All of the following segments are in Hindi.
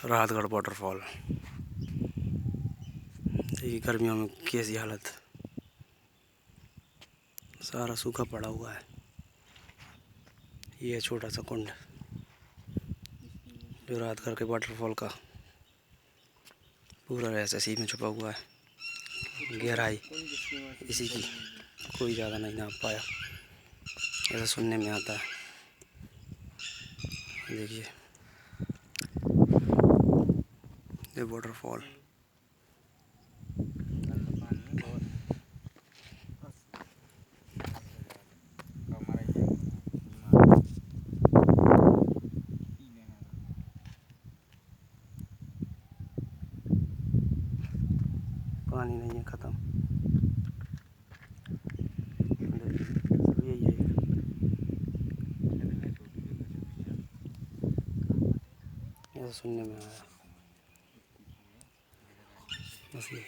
राहतगढ़ वाटरफॉल। देखिए गर्मियों में कैसी हालत, सारा सूखा पड़ा हुआ है। ये छोटा सा कुंड जो राहतगढ़ के वाटरफॉल का पूरा रहस्य इसी में छुपा हुआ है। गहराई इसी की कोई ज़्यादा नहीं नाप पाया, ऐसा सुनने में आता है। देखिए ये वाटरफॉल। पानी नहीं है, ख़त्म। सब यही है। ऐसा सुनने में आया। बस ये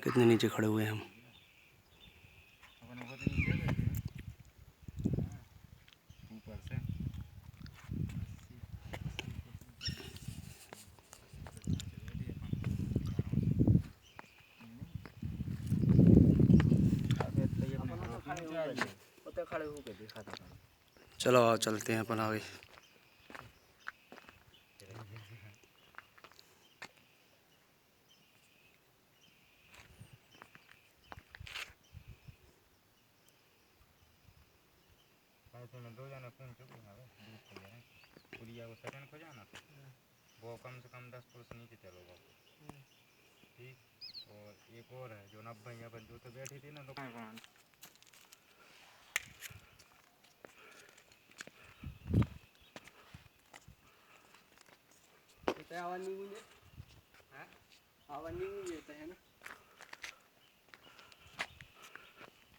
कितने नीचे खड़े हुए हैं हम। चलो आओ चलते हैं अपन आगे। दो जने फोन चुके हैं दूध के लिए पुलिया को सेकंड खो जाना वो कम से कम 10 फुट नीचे चलोगा ठीक। और एक और है जो 90 यहाँ पर जो तो बैठी थी ना दुकान आवाज नहीं हुई है ना।